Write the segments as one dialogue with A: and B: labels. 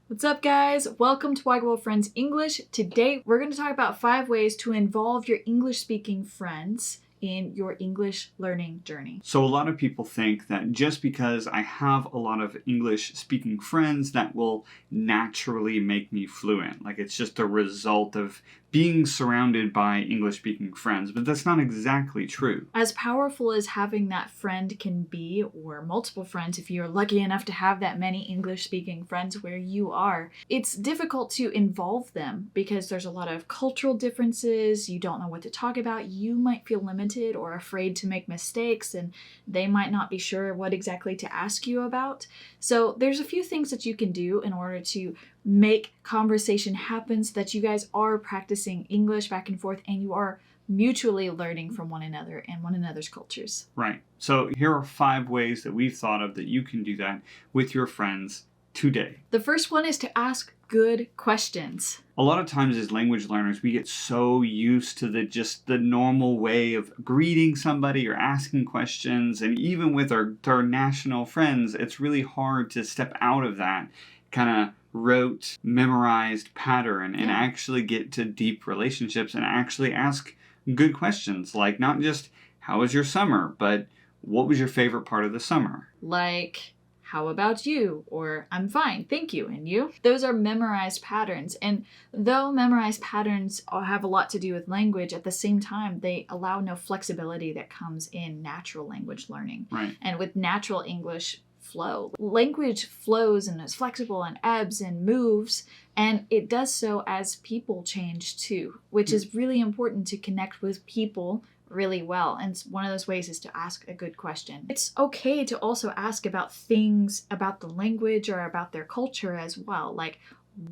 A: What's up, guys? Welcome to Wide World Friends English. Today, we're going to talk about 5 ways to involve your English-speaking friends in your English learning journey.
B: So a lot of people think that just because I have a lot of English-speaking friends, that will naturally make me fluent. Like it's just a result of being surrounded by English-speaking friends, but that's not exactly true.
A: As powerful as having that friend can be, or multiple friends if you're lucky enough to have that many English-speaking friends where you are, it's difficult to involve them because there's a lot of cultural differences, you don't know what to talk about, you might feel limited or afraid to make mistakes, and they might not be sure what exactly to ask you about. So there's a few things that you can do in order to make conversation happen so that you guys are practicing English back and forth and you are mutually learning from one another and one another's cultures.
B: Right. So here are 5 ways that we've thought of that you can do that with your friends today.
A: The first one is to ask good questions.
B: A lot of times as language learners, we get so used to the normal way of greeting somebody or asking questions. And even with our national friends, it's really hard to step out of that kind of rote, memorized pattern and actually get to deep relationships and actually ask good questions. Like not just, how was your summer? But what was your favorite part of the summer?
A: Like, how about you? Or I'm fine, thank you, and you? Those are memorized patterns. And though memorized patterns have a lot to do with language, at the same time, they allow no flexibility that comes in natural language learning.
B: Right.
A: And with natural English flow, language flows and is flexible and ebbs and moves, and it does so as people change too, which is really important to connect with people really well. And one of those ways is to ask a good question. It's okay to also ask about things about the language or about their culture as well. Like,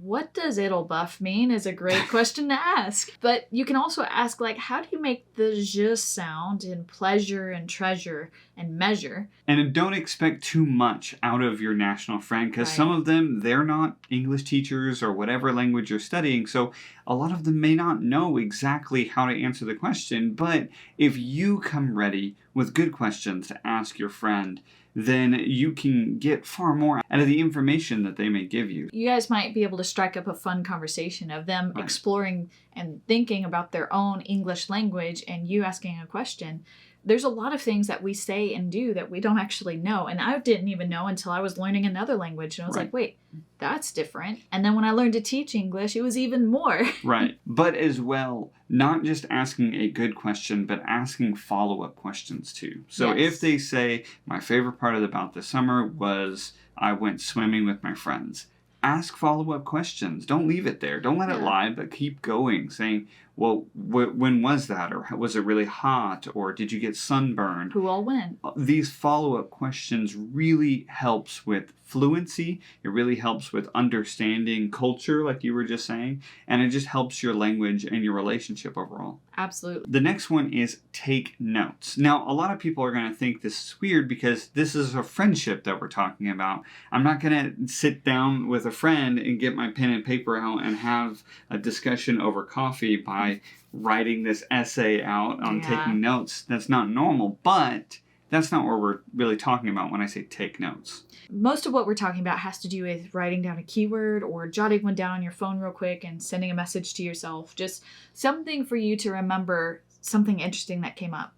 A: what does "it'll buff" mean is a great question to ask. But you can also ask, like, how do you make the "je" sound in pleasure and treasure and measure?
B: And don't expect too much out of your national friend because some of them, they're not English teachers or whatever language you're studying. So a lot of them may not know exactly how to answer the question. But if you come ready with good questions to ask your friend, then you can get far more out of the information that they may give you.
A: You guys might be able to strike up a fun conversation of them exploring and thinking about their own English language and you asking a question. There's a lot of things that we say and do that we don't actually know. And I didn't even know until I was learning another language. And I was like, wait, that's different. And then when I learned to teach English, it was even more.
B: Right. But as well, not just asking a good question, but asking follow-up questions too. So if they say, my favorite part about the summer was I went swimming with my friends, ask follow-up questions. Don't leave it there. Don't let it lie, but keep going, saying, well, when was that? Or was it really hot? Or did you get sunburned?
A: Who all went?
B: These follow-up questions really helps with fluency. It really helps with understanding culture, like you were just saying. And it just helps your language and your relationship overall.
A: Absolutely.
B: The next one is take notes. Now, a lot of people are going to think this is weird because this is a friendship that we're talking about. I'm not going to sit down with a friend and get my pen and paper out and have a discussion over coffee by writing this essay out on taking notes. That's not normal, but that's not what we're really talking about when I say take notes.
A: Most of what we're talking about has to do with writing down a keyword or jotting one down on your phone real quick and sending a message to yourself. Just something for you to remember something interesting that came up.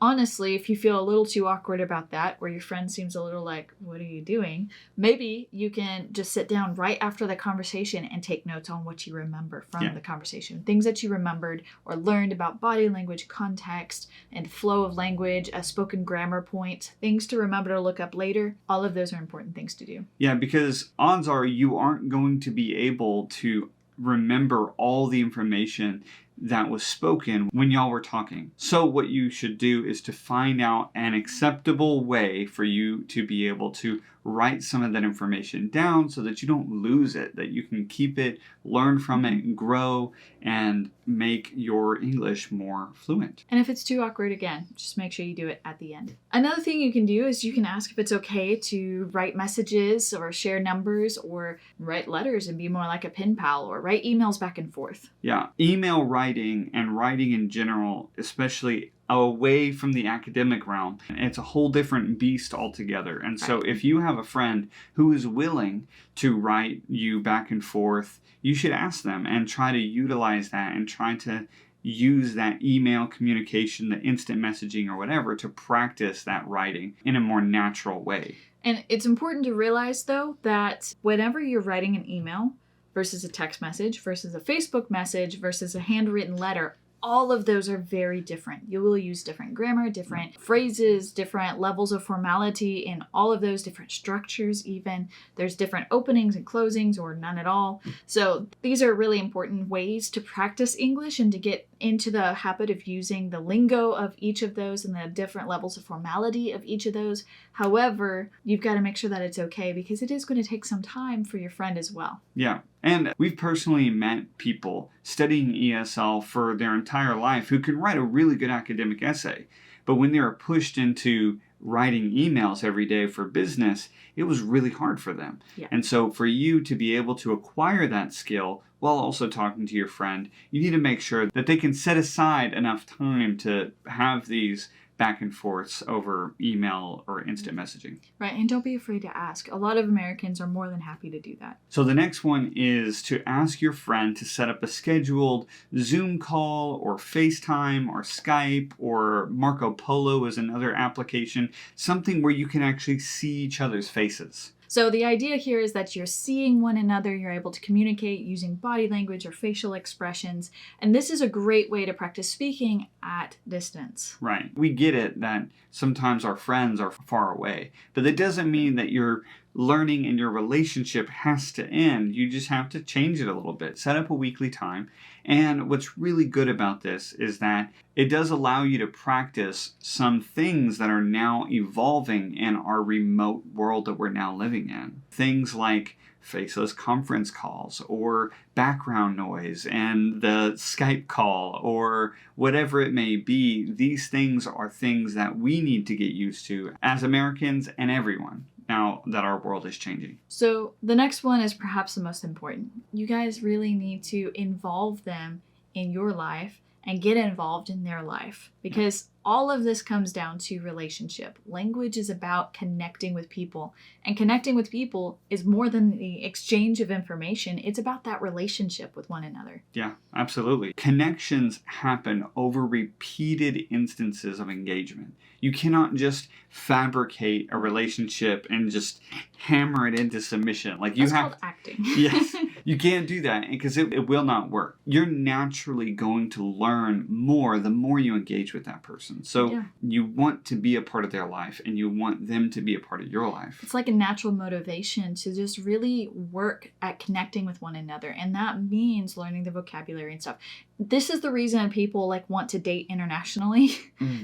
A: Honestly, if you feel a little too awkward about that, or your friend seems a little like, what are you doing? Maybe you can just sit down right after the conversation and take notes on what you remember from the conversation. Things that you remembered or learned about body language, context, and flow of language, a spoken grammar point, things to remember to look up later. All of those are important things to do.
B: Yeah, because odds are you aren't going to be able to remember all the information that was spoken when y'all were talking. So what you should do is to find out an acceptable way for you to be able to write some of that information down so that you don't lose it, that you can keep it, learn from it, grow, and make your English more fluent.
A: And if it's too awkward, again, just make sure you do it at the end. Another thing you can do is you can ask if it's okay to write messages or share numbers or write letters and be more like a pen pal or write emails back and forth.
B: Yeah, email writing and writing in general, especially away from the academic realm. It's a whole different beast altogether. And so if you have a friend who is willing to write you back and forth, you should ask them and try to utilize that and try to use that email communication, the instant messaging or whatever, to practice that writing in a more natural way.
A: And it's important to realize, though, that whenever you're writing an email versus a text message versus a Facebook message versus a handwritten letter, all of those are very different. You will use different grammar, different phrases, different levels of formality in all of those, different structures even. There's different openings and closings or none at all. So these are really important ways to practice English and to get into the habit of using the lingo of each of those and the different levels of formality of each of those. However, you've got to make sure that it's okay because it is going to take some time for your friend as well.
B: Yeah. And we've personally met people studying ESL for their entire life who can write a really good academic essay. But when they were pushed into writing emails every day for business, it was really hard for them.
A: Yeah.
B: And so for you to be able to acquire that skill while also talking to your friend, you need to make sure that they can set aside enough time to have these back and forths over email or instant messaging.
A: Right, and don't be afraid to ask. A lot of Americans are more than happy to do that.
B: So the next one is to ask your friend to set up a scheduled Zoom call or FaceTime or Skype, or Marco Polo is another application, something where you can actually see each other's faces.
A: So the idea here is that you're seeing one another, you're able to communicate using body language or facial expressions, and this is a great way to practice speaking at distance.
B: Right. We get it that sometimes our friends are far away, but that doesn't mean that your learning and your relationship has to end. You just have to change it a little bit. Set up a weekly time. And what's really good about this is that it does allow you to practice some things that are now evolving in our remote world that we're now living in. Things like faceless conference calls or background noise and the Skype call or whatever it may be. These things are things that we need to get used to as Americans and everyone now that our world is changing.
A: So the next one is perhaps the most important. You guys really need to involve them in your life and get involved in their life, because all of this comes down to relationship. Language is about connecting with people, and connecting with people is more than the exchange of information. It's about that relationship with one another.
B: Yeah, absolutely. Connections happen over repeated instances of engagement. You cannot just fabricate a relationship and just hammer it into submission. Like
A: That's called acting.
B: Yes, you can't do that because it will not work. You're naturally going to learn more the more you engage with that person. So you want to be a part of their life and you want them to be a part of your life.
A: It's like a natural motivation to just really work at connecting with one another. And that means learning the vocabulary and stuff. This is the reason people want to date internationally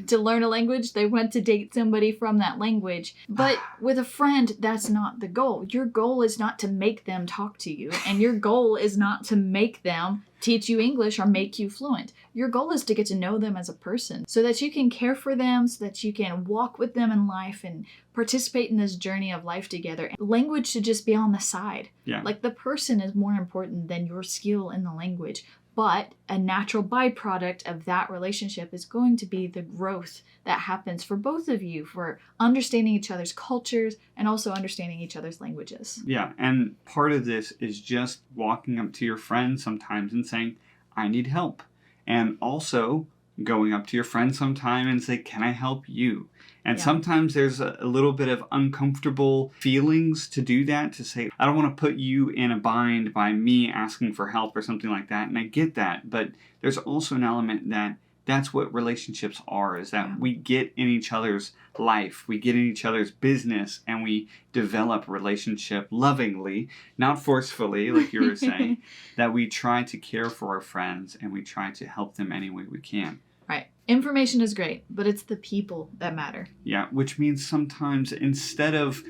A: to learn a language. They want to date somebody from that language. But with a friend, that's not the goal. Your goal is not to make them talk to you. And your goal is not to make them teach you English or make you fluent. Your goal is to get to know them as a person so that you can care for them, so that you can walk with them in life and participate in this journey of life together. Language should just be on the side.
B: Yeah.
A: Like the person is more important than your skill in the language. But a natural byproduct of that relationship is going to be the growth that happens for both of you, for understanding each other's cultures and also understanding each other's languages.
B: Yeah, and part of this is just walking up to your friend sometimes and saying, I need help. And also going up to your friend sometime and say, can I help you? And sometimes there's a little bit of uncomfortable feelings to do that, to say, I don't want to put you in a bind by me asking for help or something like that. And I get that. But there's also an element that that's what relationships are, is that we get in each other's life, we get in each other's business, and we develop a relationship lovingly, not forcefully, like you were saying, that we try to care for our friends and we try to help them any way we can.
A: Right. Information is great, but it's the people that matter.
B: Yeah, which means sometimes instead of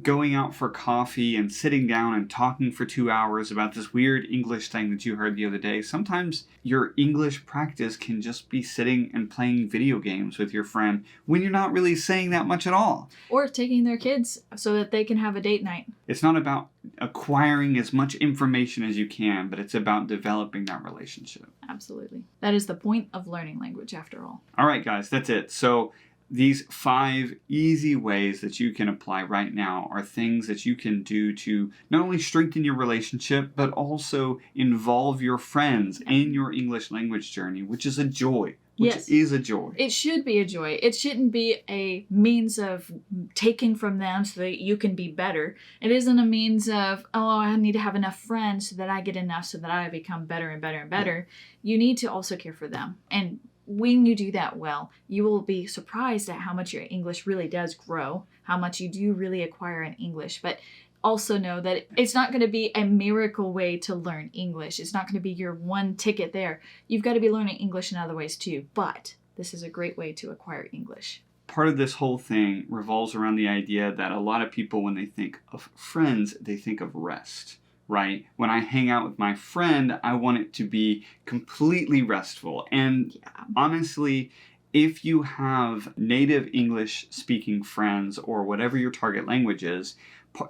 B: going out for coffee and sitting down and talking for 2 hours about this weird English thing that you heard the other day. Sometimes your English practice can just be sitting and playing video games with your friend when you're not really saying that much at all.
A: Or taking their kids so that they can have a date night.
B: It's not about acquiring as much information as you can, but it's about developing that relationship.
A: Absolutely. That is the point of learning language, after all.
B: All right, guys, that's it. So these 5 easy ways that you can apply right now are things that you can do to not only strengthen your relationship, but also involve your friends in your English language journey, which is a joy. Which is a joy.
A: It should be a joy. It shouldn't be a means of taking from them so that you can be better. It isn't a means of, oh, I need to have enough friends so that I get enough so that I become better and better and better. You need to also care for them. And when you do that well, you will be surprised at how much your English really does grow, how much you do really acquire in English. But also know that it's not going to be a miracle way to learn English. It's not going to be your one ticket there. You've got to be learning English in other ways too. But this is a great way to acquire English.
B: Part of this whole thing revolves around the idea that a lot of people, when they think of friends, they think of rest. Right? When I hang out with my friend, I want it to be completely restful. And honestly, if you have native English speaking friends or whatever your target language is,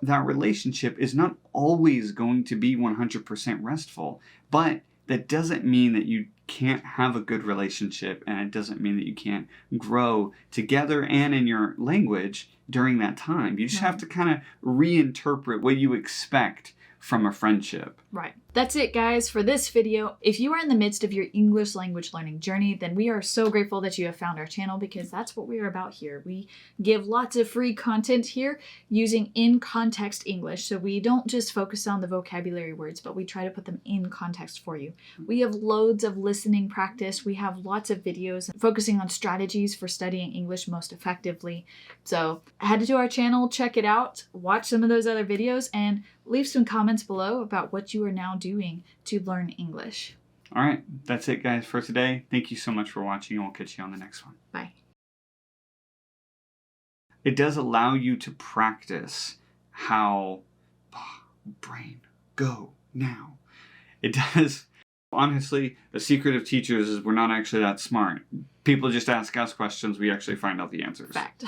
B: that relationship is not always going to be 100% restful. But that doesn't mean that you can't have a good relationship, and it doesn't mean that you can't grow together and in your language during that time. You just have to kind of reinterpret what you expect from a friendship.
A: Right. That's it, guys, for this video. If you are in the midst of your English language learning journey, then we are so grateful that you have found our channel, because that's what we are about here. We give lots of free content here using in-context English. So we don't just focus on the vocabulary words, but we try to put them in context for you. We have loads of listening practice. We have lots of videos focusing on strategies for studying English most effectively. So head to our channel, check it out, watch some of those other videos, and leave some comments below about what you are now doing to learn English.
B: All right, that's it, guys, for today. Thank you so much for watching, and we'll catch you on the next one.
A: Bye.
B: It does allow you to practice how brain go now. It does. Honestly, the secret of teachers is we're not actually that smart. People just ask us questions. We actually find out the answers.
A: Fact.